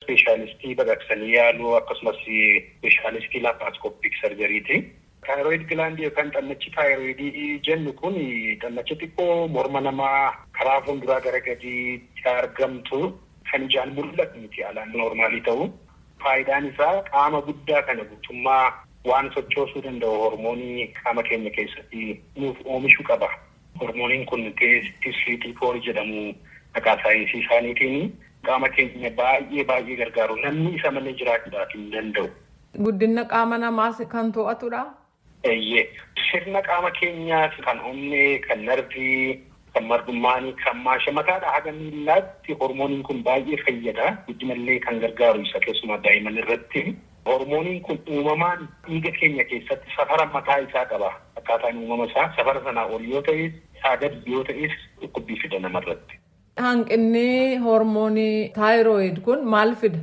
Ispeeshaalistii baqaqsanii yaaluu akkasumas ispeeshaalistii laaparooskooppik sarjariiti. Taayiroid gilaandii yookaan xannachi taayiroidii jennu kun xannacha xiqqoo morma namaa karaa fuulduraa gara gadiitti argamtu kan ijaan mul'atu miti alaan noormaalii ta'u. Faayidaan isaa qaama guddaa kana guutummaa waan sochoosuu danda'u hormoonii qaama keenya keessatti nuuf oomishuu qaba. Hormooniin kun TS4 jedhamu maqaa saayinsii isaaniitiin qaama keenya baay'ee gargaaru. Namni isa malee jiraachuudhaaf hin danda'u. Guddina qaama namaas kan to'atudha. Sirna qaama keenyaas kan onnee, kan narvii, kan mardummaanii, kan maasha mataadhaa haga miillaatti hormooniin kun baay'ee fayyada. Guddinallee kan gargaaru isa keessumaa daa'imman irratti. Hormooniin kun uumamaan dhiiga keenya keessatti safara mataa isaa qaba. Akkaataan uumama isaa safara sanaa ol yoo ta'es, isaa gad yoo ta'es dhukkubbii fida namarratti. Hanqinni hormoonii taayiroid kun maal fida?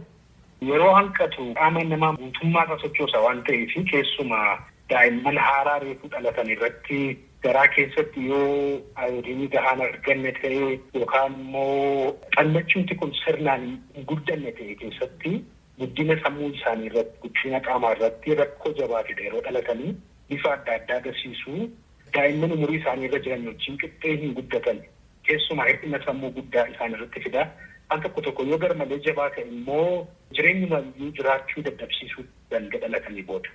Yeroo hanqatu qaama namaa guutummaa isaa sochoosa waan ta'eef keessumaa daa'imman haaraa reefuu dhalatan irratti garaa keessatti yoo ayoodiinii gahaan arganne ta'e yookaan immoo xannachuuti kun sirnaan hin guddanne ta'e keessatti guddina sammuu isaanii irratti guddina qaamaa irratti rakkoo jabaa fida. Yeroo dhalatanii bifa adda addaa agarsiisu. Daa'imman umurii isaanii irra jiran wajjin qixxee hin guddatan. Keessumaa hir'ina sammuu guddaa isaan irratti fida. Al tokko yoo garmalee jabaa ta'e immoo jireenyi maaliyyuu jiraachuu dadhabsiisuu danda'a dhalatanii booda.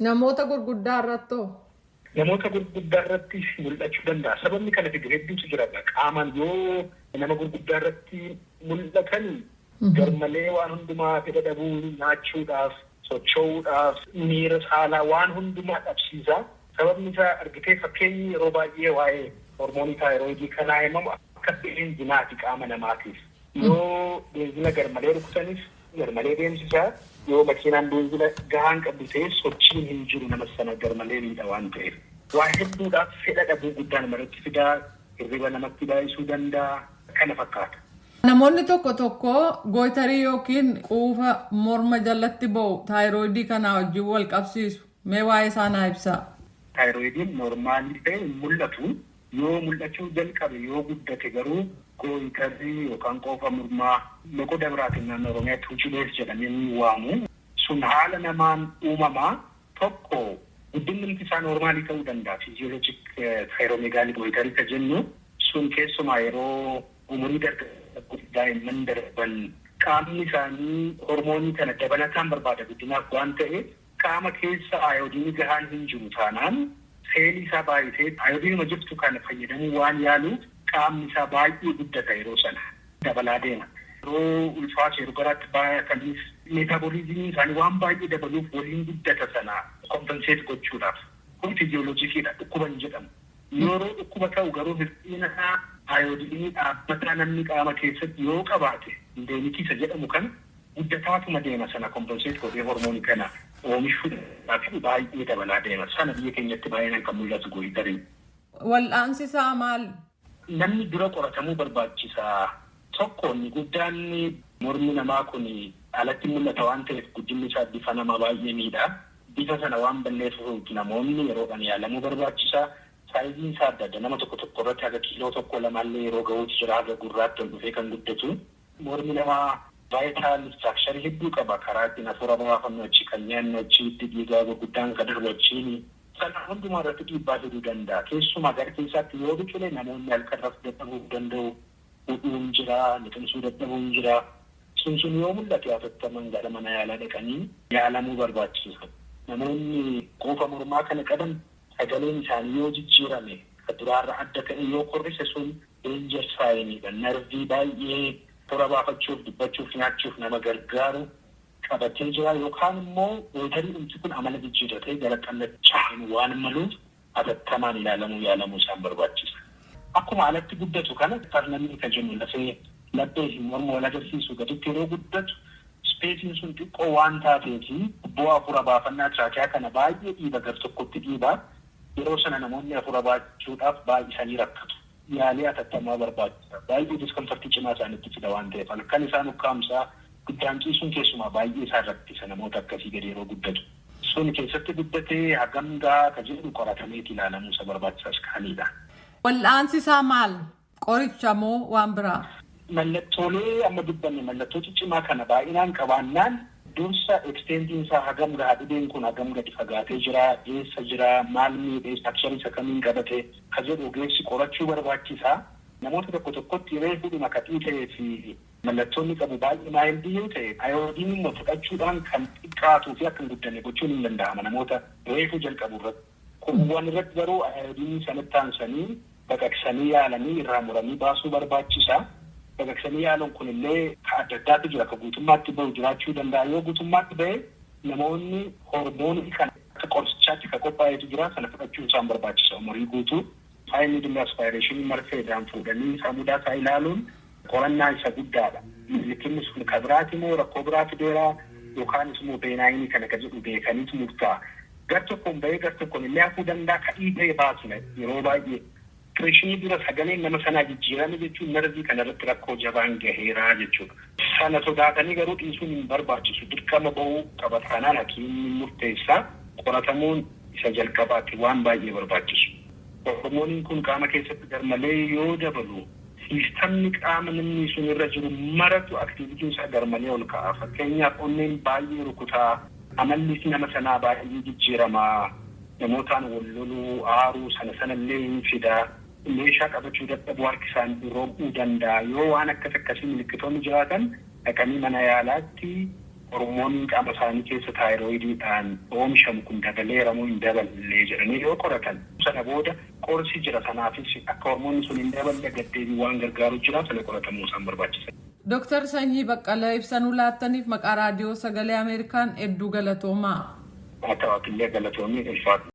Namoota gurguddaa irrattoo? Namoota gurguddaa irratti mul'achuu danda'a. Sababni kana fidu hedduutu jira. Qaamaan yoo nama gurguddaa irratti mul'atan garmalee waan hundumaa fedha dhabuu, nyaachuudhaaf, socho'uudhaaf, miira saalaa waan hundumaa dhabsiisa. Sababni isaa argitee fakkeenyi yeroo baay'ee waa'ee hormoonii taayiroidii kanaa himamu akka beenzinaati qaama namaatiif. Yoo beenzina garmalee rukutanis garmalee deemsisaa. Yoo makiinaan beenzina gahaan qabdu ta'e sochiin hin jiru nama sana garmalee miidha waan ta'eef. Waa hedduudhaaf fedha dhabuu guddaa namarratti fidaa, hirriba namatti baay'isuu danda'a, kana fakkaata. Namoonni tokko gootarii yookiin quufa morma jalatti ba'u taayiroidii kanaa wajjin wal qabsiisu. Mee waa'ee isaa naa ibsaa. Taayiroidiin noormaalii ta'e mul'atu. Yoo mul'achuu jalqabe yoo guddate garuu gootarii yookaan quufa mormaa loqoo dabraatiin naannoo Oromiyaatti hujilees jedhamee waamu. Sun haala namaan uumamaa tokko guddinni isaa noormaalii ta'uu danda'a. Fiiziyooloojik taayiroomegaalii gootarii kan jennu sun keessumaa yeroo umurii daa'imman darban qaamni isaanii hormoonii kana dabalataan barbaada guddinaaf waan ta'eef qaama keessa ayoodiinii gahaan hin jiru taanaan seelii isaa baay'isee ayoodiinuma jirtu kana fayyadamuu waan yaaluuf qaamni isaa baay'ee guddata yeroo sana dabalaa deema. Yeroo ulfaatu yeroo garaatti baay'atanis meetaaboliizimii isaanii waan baay'ee dabaluuf waliin guddata sana kompenseet gochuudhaaf. Kun fiiziyooloojikiidha, dhukkuba hin jedhamu. Yeroo dhukkuba ta'u garuu hir'ina ayoodiinii dhaabbataa namni qaama keessatti yoo qabaate indeemitiisa jedhamu kan guddataatuma deema sana kompenseet godhee hormoonii kana oomishuudhaaf baay'ee dabalaa deema. Sana biyya keenyatti baay'inaan kan mul'atu gootarii. Wal'aansi isaa maal? Namni dura qoratamuu barbaachisaa. Tokko inni guddaan mormi namaa kun alatti mul'ata waan ta'eef guddinni isaa bifa namaa baay'ee miidha. Bifa sana waan balleessuuf namoonni yeroodhaan yaalamuu barbaachisaa. Saayiziin isaa adda adda nama tokko irratti haga kiiloo 1-2 yeroo gahuutu jira haga gurraatti ol dhufee kan guddatu. Mormi namaa vaayitaal istiraakcharii hedduu qaba. Karaa ittiin hafuura baafannu achi kan nyaannu achi itti dhiigaa gurguddaan kan darbu achiini. Sana hundumaa irratti dhiibbaa fiduu danda'a. Keessumaa gara keessaatti yoo biqile namoonni halkan rafuu dadhabuu danda'u. Hudhuun jira, liqimsuu dadhabuun jira. Sun yoo mul'ate hatattamaan gara mana yaalaa dhaqanii yaalamuu barbaachisa. Namoonni quufa mormaa kana qaban sagaleen isaanii yoo jijjiirame duraarra adda ta'e yoo korrise sun deenjar saayiniidha. Narvii baay'ee toora baafachuuf, dubbachuuf, nyaachuuf nama gargaaru qabatee jira yookaan immoo gootarii dhumti kun amala jijjiirratee gara xannachaan waan maluuf hatattamaan yaalamuu isaan barbaachisa. Akkuma alatti guddatu kana farnamni kan jennu lafee laphee fi morma wal agarsiisu gaditti yeroo guddatu ispeesiin sun xiqqoo waan taateefi bu'aa hafuura baafannaa tiraakiyaa kana baay'ee dhiiba gar tokkotti dhiibaa. Yeroo sana namoonni hafuura baachuudhaaf baay'isanii rakkatu. Yaalii hatattamaa barbaachisa. Baay'ee diskomfortii cimaa isaanitti fida waan ta'eef halkan isaan ukkaamsaa guddaan ciisuun keessumaa baay'ee isaan rakkisa namoota akkasii gadi yeroo guddatu. Sun keessatti guddatee hagam gahaa ka jedhu qoratameeti ilaalamuu isa barbaachisaas kaanidha. Wal'aansi isaa maal? Qoricha moo waan biraa? mallattoolee amma dubbanne mallattoo ciccimaa kana baay'inaan qabaannaan dursa eksteentiin isaa hagam gahaa dhibeen kun hagam gadi fagaatee jira, eessa jira, maal miidhee structure isa kamiin qabate ka jedhu ogeessi qorachuu barbaachisaa. Namoota tokko tokkotti reefudhuma kadhii ta'ee fi mallattoonni qabu baay'ee maayildii yoo ta'e ayoodiin immoo fudhachuudhaan kan xiqqaatuu fi akka hin guddanne gochuun hin danda'ama namoota reefuu jalqabu irratti. Kuuwwan irratti garuu ayoodiin sanatti aansanii baqaqsanii yaalanii irraa muranii baasuu barbaachisaa. Baqaqsanii yaaluun kun illee adda addaatu jira. Akka guutummaatti bahu jiraachuu danda'a. Yoo guutummaatti bahe namoonni hormoonii kan akka qorichaatti kan qophaa'etu jira. Sana fudhachuun isaan barbaachisa umurii guutuu. Faayinii dhimma aspaayireeshinii marfeedhaan fuudhanii saamudaa isaa ilaaluun qorannaa isa guddaadha. Likinni sun kan biraati moo rakkoo biraa fideeraa yookaan immoo beenaayinii kana kan jedhu beekaniitu murtaa'a. Gar tokkoon bahee gar tokkoon illee hafuu danda'a kadhii bahee baasne yeroo baay'ee. Opereeshinii dura sagaleen nama sanaa jijjiirame jechuun narvii kanarratti rakkoo jabaan gaheeraa jechuudha. Sana sodaatanii garuu dhiisuun hin barbaachisu. Dirqama bahuu qabatanaan hakiimni murteessaa qoratamuun isa jalqabaatti waan baay'ee barbaachisu. Hormooniin kun qaama keessatti garmalee yoo dabalu siistamni qaama namni sun irra jiru maratu aktiivitiin isaa garmalee ol ka'a. Fakkeenyaaf onneen baay'ee rukutaa, amallis nama sanaa baay'ee jijjiiramaa, namootaan wal loluu, aaruu sanallee hin fidaa. Meeshaa qabachuu dadhabuu harki isaanii roobuu danda'a. Yoo waan akkasii milikkitoonni jiraatan dhaqanii mana yaalaatti hormooniin qaama isaanii keessa taayiroidiidhaan oomishamu kun dabaleera moo hin daballe jedhanii yoo qoratan. Sana booda qorsi jira sanaafis akka hormoonni sun hin daballe gaddeebii waan gargaaru jira sana qoratamuu isaan barbaachisa. Dooktar Sanyii Baqqalaa ibsanuu laattaniif maqaa raadiyoo sagalee Ameerikaan hedduu galatoomaa. Haa ta'u illee galatoomii ulfaatu.